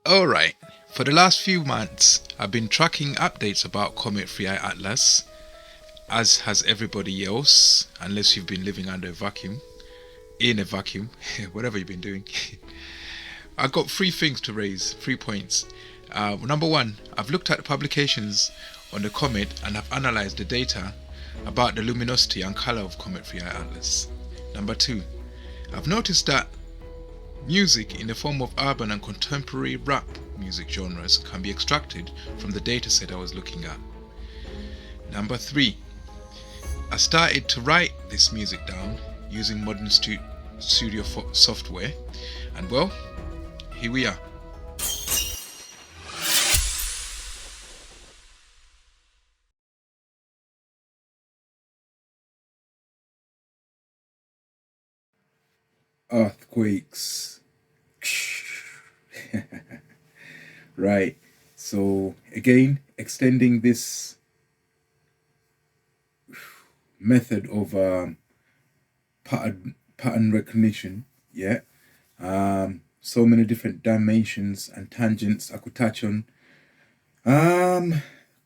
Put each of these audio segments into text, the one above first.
Alright, for the last few months, I've been tracking updates about Comet 3i Atlas, as has everybody else, unless you've been living under a vacuum, in a vacuum, whatever you've been doing. I've got three things to raise, 3 points. Number one, I've looked at the publications on the comet and have analysed the data about the luminosity and colour of Comet 3i Atlas. Number two, I've noticed that music in the form of urban and contemporary rap music genres can be extracted from the dataset I was looking at. Number three, I started to write this music down using modern studio software, and well, here we are. Earthquakes. Right. So again, extending this method of pattern recognition. Yeah. So many different dimensions and tangents I could touch on.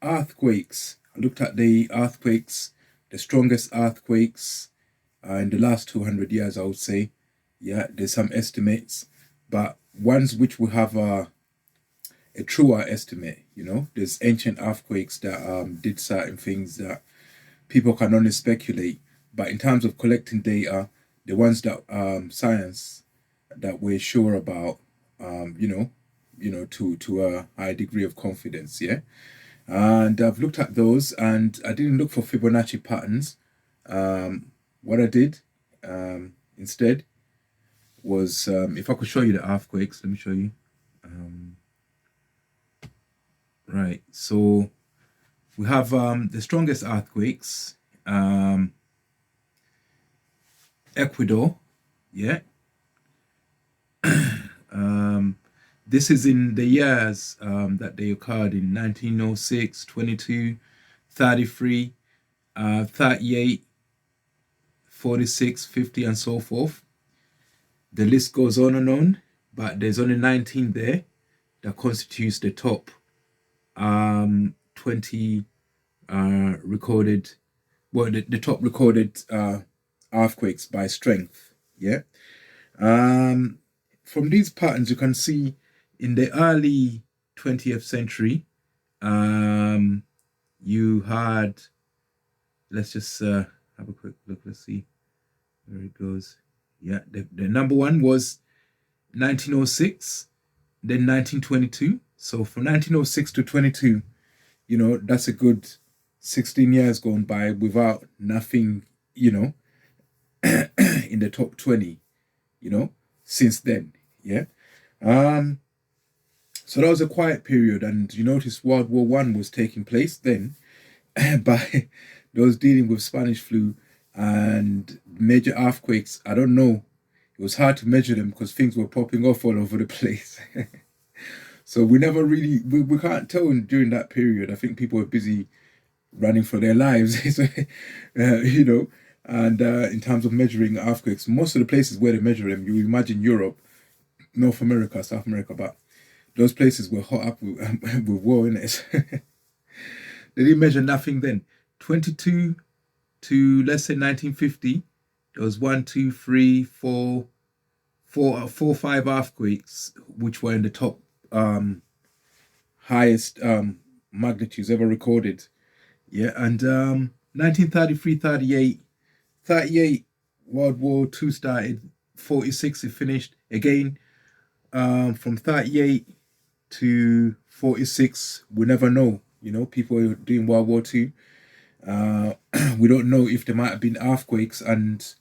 Earthquakes. I looked at the earthquakes, the strongest earthquakes in the last 200 years, I would say. Yeah, there's some estimates, but ones which we have a truer estimate. There's ancient earthquakes that did certain things that people can only speculate. But in terms of collecting data, the ones that science that we're sure about, to a high degree of confidence. Yeah, and I've looked at those, and I didn't look for Fibonacci patterns. What I did instead was, if I could show you the earthquakes, let me show you. Right, so we have the strongest earthquakes. Ecuador, yeah. This is in the years that they occurred in 1906, 22, 33, 38, 46, 50, and so forth. The list goes on and on, but there's only 19 there that constitutes the top 20 recorded, well, the top recorded earthquakes by strength. Yeah. From these patterns, you can see in the early 20th century, you had, let's just have a quick look. Let's see where it goes. Yeah, the number one was 1906, then 1922. So from 1906 to 22, that's a good 16 years gone by without nothing, in the top 20, since then. Yeah. So that was a quiet period, and you notice World War One was taking place then by those dealing with Spanish flu and major earthquakes. I don't know. It was hard to measure them because things were popping off all over the place. So we never really, we can't tell during that period. I think people were busy running for their lives, and in terms of measuring earthquakes, most of the places where they measure them, you imagine Europe, North America, South America, but those places were hot up with, with war in it. They didn't measure nothing then. 22 to, let's say, 1950, there was one, two, three, four, five earthquakes, which were in the top highest magnitudes ever recorded. Yeah, and 1933, 38, World War II started, 46 it finished. Again, from 38 to 46, we never know. People were doing World War II. We don't know if there might have been earthquakes and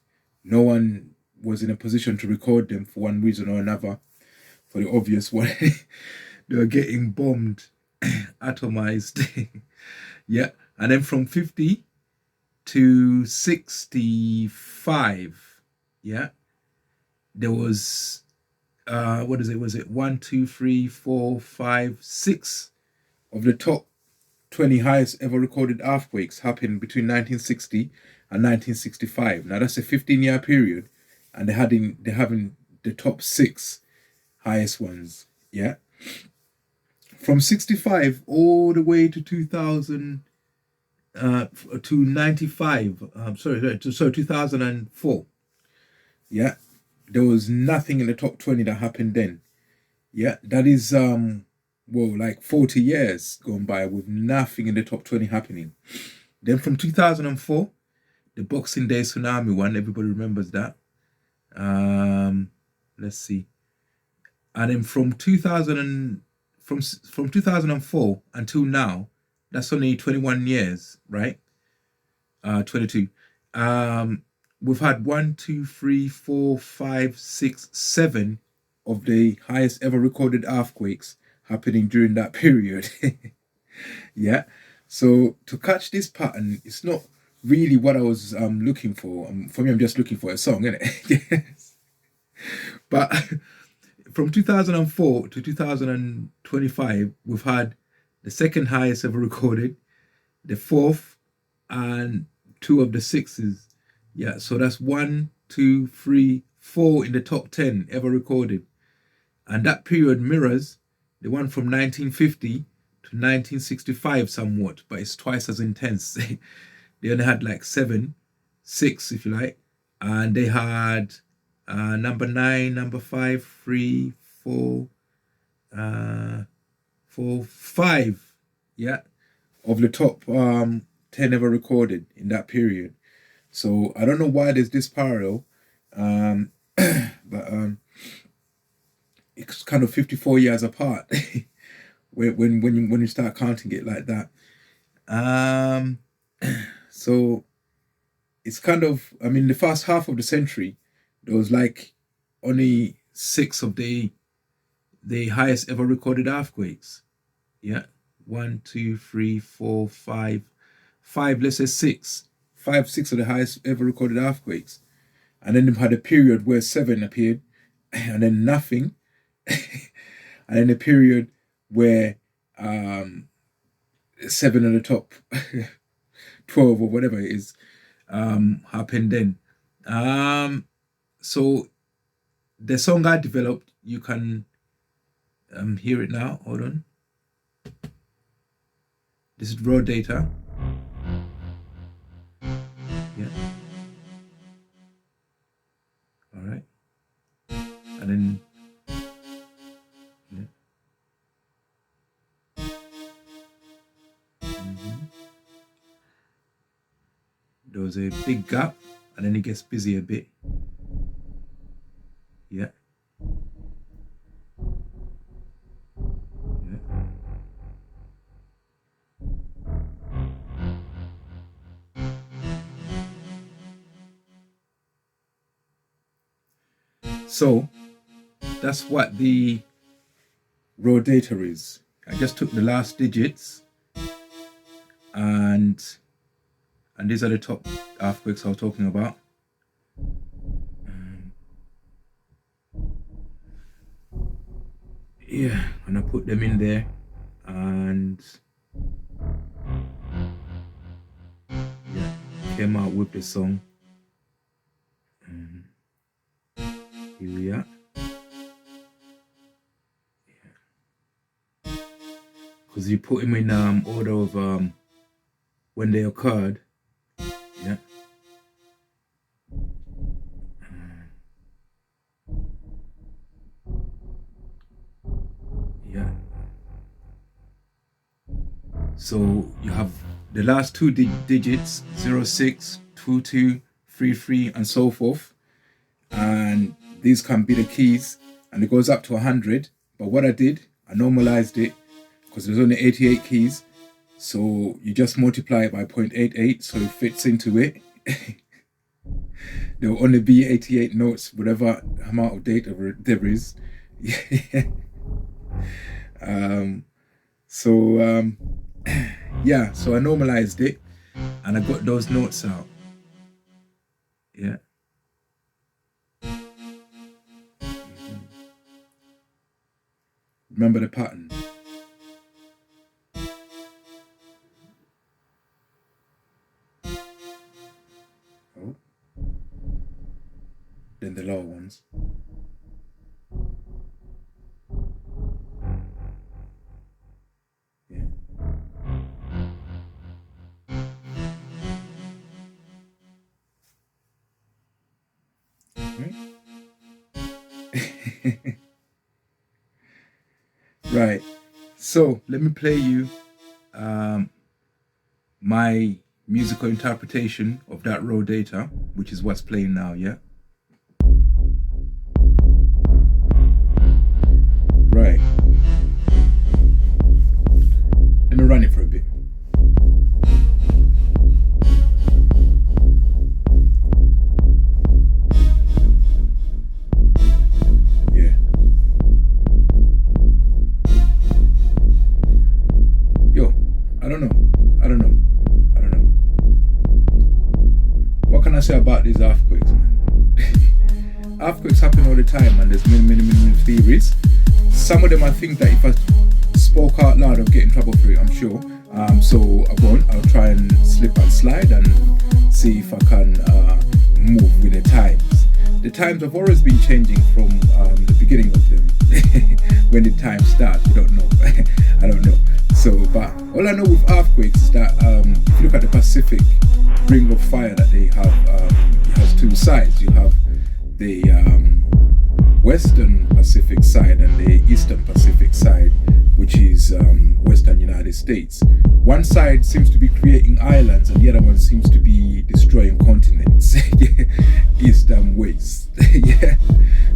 no one was in a position to record them for one reason or another, for the obvious one. They were getting bombed, atomized. Yeah. And then from 50 to 65, yeah, there was, what is it? Was it 1, 2, 3, 4, 5, 6 of the top 20 highest ever recorded earthquakes happened between 1960 and 1965. Now that's a 15-year period, and they're having the top 6 highest ones. Yeah. From 65 all the way to 2000 to 95, sorry, 2004. Yeah, there was nothing in the top 20 that happened then. Yeah, that is well, like 40 years gone by with nothing in the top 20 happening. Then from 2004, the Boxing Day tsunami one, everybody remembers that. Let's see. And then from 2004 until now, that's only 21 years, right? 22. We've had 1, 2, 3, 4, 5, 6, 7 of the highest ever recorded earthquakes happening during that period. Yeah. So to catch this pattern, it's not really what I was looking for. For me, I'm just looking for a song, innit? Yes. But from 2004 to 2025, we've had the second highest ever recorded, the fourth, and two of the sixes. Yeah, so that's 1, 2, 3, 4 in the top 10 ever recorded. And that period mirrors the one from 1950 to 1965 somewhat, but it's twice as intense. They only had like 7, 6 if you like, and they had number 9, number 5, 3, 4, 4, 5, yeah, of the top 10 ever recorded in that period. So I don't know why there's this parallel, but it's kind of 54 years apart when you start counting it like that. So it's kind of, I mean, the first half of the century, there was like only 6 of the highest ever recorded earthquakes. Yeah, 1, 2, 3, 4, 5, 5. Let's say 6, 5, 6 of the highest ever recorded earthquakes, and then they had a period where 7 appeared, and then nothing, and then a period where 7 of the top 12 or whatever it is happened then. So the song I developed, you can hear it now. Hold on. This is raw data. Yeah. All right. And then yeah. There was a big gap, and then it gets busy a bit. Yeah. Yeah. So that's what the raw data is. I just took the last digits, and these are the top earthquakes I was talking about. Yeah, and I put them in there, and yeah, came out with the song. Here we are. Because you put them in order of when they occurred. Yeah. Yeah. So you have the last 2 digits, 06, 22, 33, and so forth. And these can be the keys, and it goes up to 100. But what I did, I normalized it because there's only 88 keys. So you just multiply it by 0.88 so it fits into it. There will only be 88 notes, whatever amount of data there is. Yeah, so I normalized it and I got those notes out. Yeah. Remember the pattern. Oh. Then the lower ones. Right. So let me play you my musical interpretation of that raw data, which is what's playing now, yeah? Right. Let me run it for a bit. Yeah. Yo, I don't know. What can I say about these earthquakes, man? Earthquakes happen all the time, and there's many theories. Some of them I think that if I spoke out loud I'll get in trouble for it, I'm sure. So I'll try and slip and slide and see if I can move with the times. The times have always been changing from the beginning of them. When the time starts, we don't know. I don't know. So, but all I know with earthquakes is that if you look at the Pacific ring of fire that they have, it has two sides. You have the Western Pacific side and the Eastern Pacific side, which is Western United States. One side seems to be creating islands and the other one seems to be destroying continents. East and West. Yeah.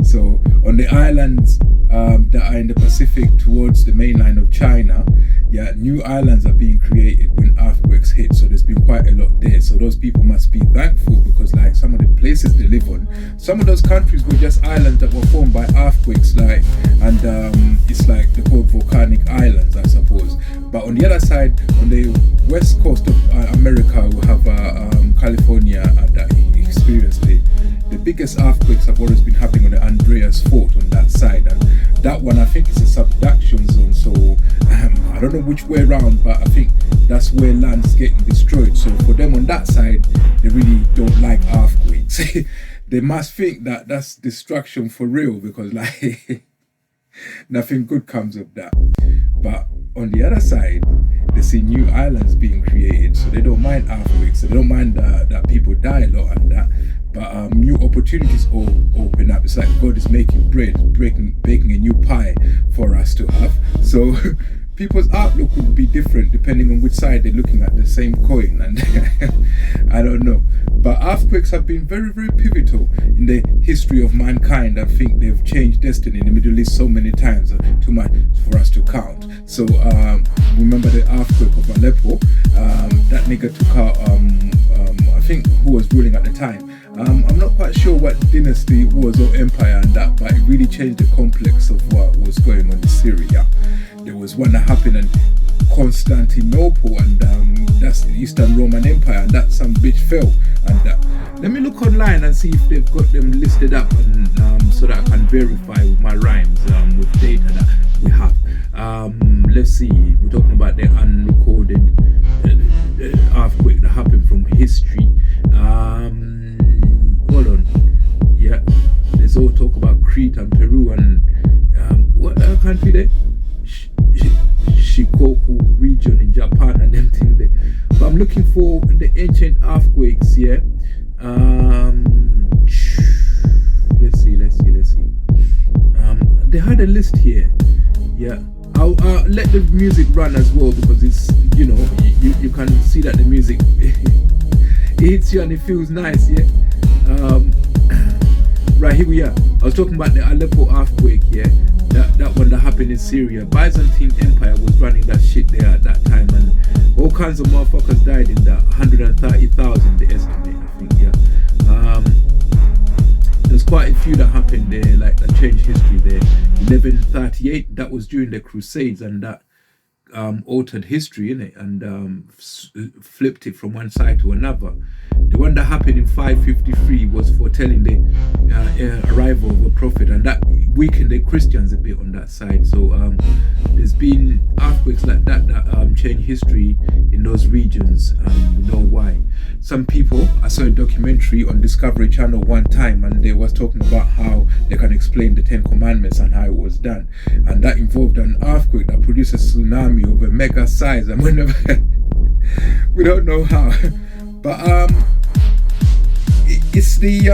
So on the islands that are in the Pacific towards the mainland of China, yeah, new islands are being created when earthquakes hit. So there's been quite a lot there. So those people must be thankful, because like some of the places they live on, some of those countries were just islands that were formed by earthquakes, like, and it's like they're called volcanic islands, I suppose. But on the other side, on the west coast of America, we have California that experienced the biggest earthquakes have always been happening on the Andreas Fault on that side, and that one I think is a subduction zone. So I don't know which way around, but I think that's where land's getting destroyed. So for them on that side, they really don't like earthquakes. They must think that that's destruction for real, because like nothing good comes of that. But on the other side, they see new islands being created, so they don't mind earthquakes, so they don't mind that people die a lot and that. But new opportunities all open up. It's like God is making bread, baking a new pie for us to have. So people's outlook would be different depending on which side they're looking at the same coin, and I don't know. But earthquakes have been very pivotal in the history of mankind. I think they've changed destiny in the Middle East so many times, too much for us to count. So remember the earthquake of Aleppo, that nigga took out I think who was ruling at the time. I'm not quite sure what dynasty it was or empire and that, but it really changed the complex of what was going on in Syria. There was one that happened in Constantinople, and that's the Eastern Roman Empire, and that some bitch fell. And let me look online and see if they've got them listed up, and so that I can verify with my rhymes with data that we have. Let's see, we're talking about the unrecorded earthquake that happened from history. Hold on. Yeah, there's all talk about Crete and Peru and what country there? Shikoku region in Japan and them thing there. But I'm looking for the ancient earthquakes, yeah. Let's see. They had a list here, yeah. I'll let the music run as well, because it's, you know, you can see that the music it hits you and it feels nice, yeah. Right, here we are. I was talking about the Aleppo earthquake, yeah. That one that happened in Syria. Byzantine Empire was running that shit there at that time, and all kinds of motherfuckers died in that. 130,000 they estimate, I think, yeah. There's quite a few that happened there, like that changed history there. 1138, that was during the Crusades, and that altered history, innit, and flipped it from one side to another. The one that happened in 553 was foretelling the arrival of a prophet, and that weakened the Christians a bit on that side. So there's been earthquakes like that change history in those regions, and we know why. Some people, I saw a documentary on Discovery Channel one time, and they was talking about how they can explain the 10 Commandments and how it was done, and that involved an earthquake that produced a tsunami of a mega size, and we don't know how, but it's the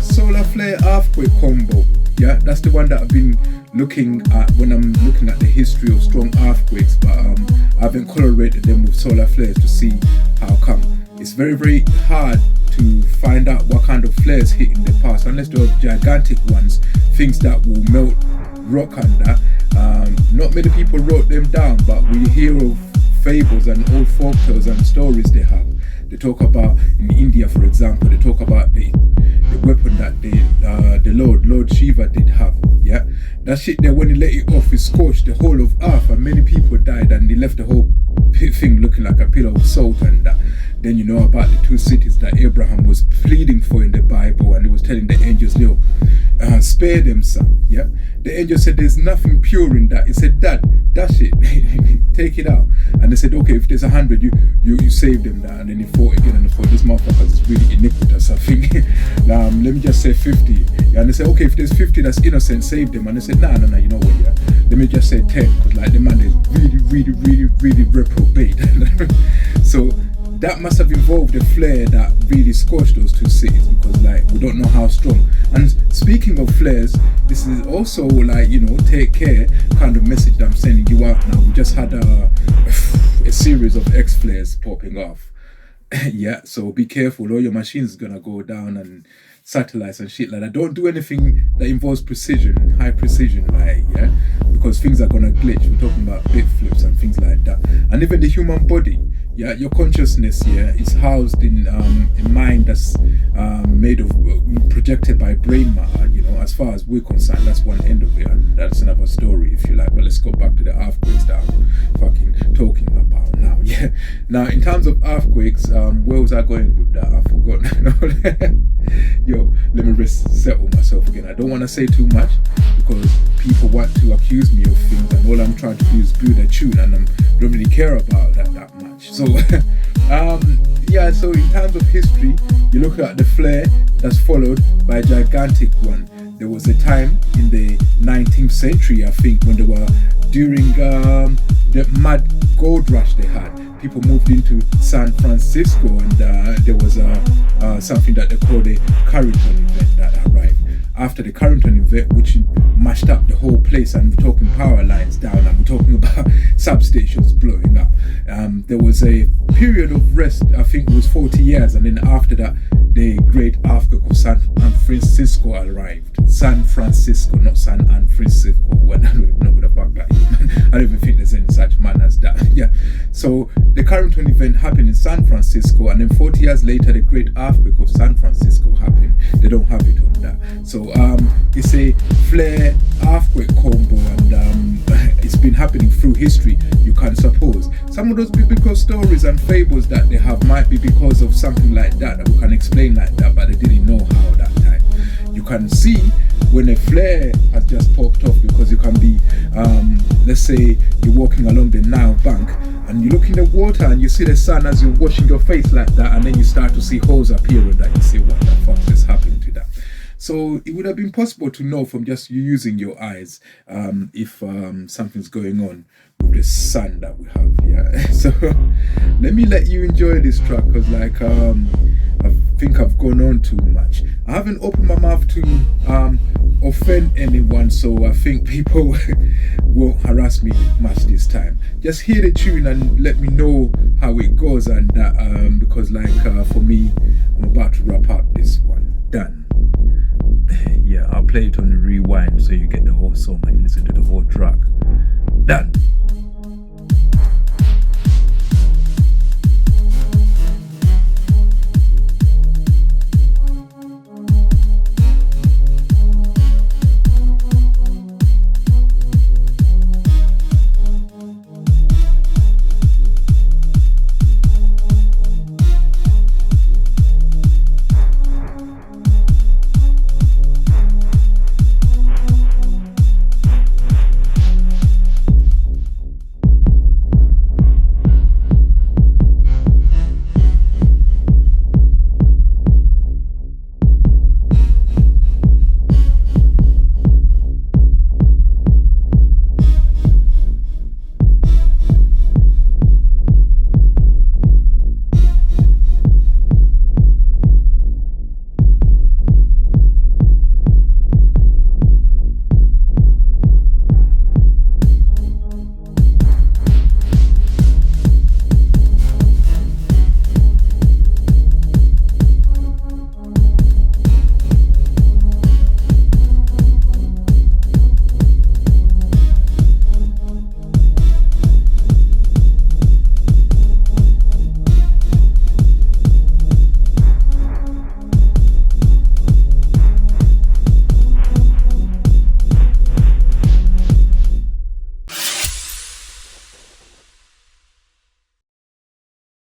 solar flare earthquake combo. Yeah, that's the one that I've been looking at when I'm looking at the history of strong earthquakes, but I haven't correlated them with solar flares to see how come. It's very, very hard to find out what kind of flares hit in the past, unless they're gigantic ones, things that will melt rock under. Not many people wrote them down, but we hear of fables and old folk tales and stories they have. They talk about, in India for example, they talk about the weapon that the Lord Shiva did have. Yeah, that shit there, when he let it off, it scorched the whole of earth and many people died, and they left the whole thing looking like a pillar of salt. And then you know about the two cities that Abraham was pleading for in the Bible, and he was telling the angels, "Yo, spare them, son." Yeah, the angel said, "There's nothing pure in that." He said, "Dad, dash it, take it out." And they said, "Okay, if there's 100, you save them now." And then he fought again, and he thought, "This motherfucker is really iniquitous, I think." Let me just say 50. Yeah, and they said, "Okay, if there's 50 that's innocent, save them." And they said, "Nah, you know what? Yeah, let me just say 10, because like the man is really reprobate." So that must have involved a flare that really scorched those two cities, because like we don't know how strong. And speaking of flares, this is also like, you know, take care kind of message that I'm sending you out now. We just had a series of X flares popping off. Yeah, so be careful, all your machines gonna go down, and satellites and shit like that. Don't do anything that involves precision, high precision, like, yeah, because things are gonna glitch. We're talking about bit flips and things like that. And even the human body, yeah, your consciousness, yeah, is housed in a mind that's made of, projected by brain matter. You know, as far as we're concerned, that's one end of it, and that's another story if you like. But let's go back to the earthquakes that I'm fucking talking about now. Yeah, now in terms of earthquakes, where was I going with that? I forgot. Yo, let me settle myself again. I don't want to say too much, because people want to accuse me of things, and all I'm trying to do is build a tune, and I don't really care about that much. So yeah, so in terms of history, you look at the flare that's followed by a gigantic one. There was a time in the 19th century, I think, when they were during the mad gold rush they had. People moved into San Francisco, and there was something that they called the Carrington event that arrived. After the Carrington event, which mashed up the whole place, and we're talking power lines down, and we're talking about substations blowing up. There was a period of rest, I think it was 40 years, and then after that, the great earthquake of San Francisco arrived. San Francisco, not San Francisco. Well, I don't even know what the fuck that is, man. I don't even think there's any such man as that. Yeah. So the Carrington event happened in San Francisco, and then 40 years later, the great earthquake of San Francisco happened. They don't have it on that. So it's a flare earthquake combo, and it's been happening through history. You can suppose some of those biblical stories and fables that they have might be because of something like that we can explain like that, but they didn't know how that time. You can see when a flare has just popped off, because you can be let's say you're walking along the Nile bank, and you look in the water and you see the sun as you're washing your face like that, and then you start to see holes appear on that. You say, what the fuck is happening to that? So it would have been possible to know from just you using your eyes if something's going on with the sun that we have. Yeah. So let me let you enjoy this track, because like I think I've gone on too much. I haven't opened my mouth to offend anyone, so I think people won't harass me much this time. Just hear the tune and let me know how it goes, and that because like for me, I'm about to wrap up this one. Done. Yeah, I'll play it on the rewind so you get the whole song and listen to the whole track. Done.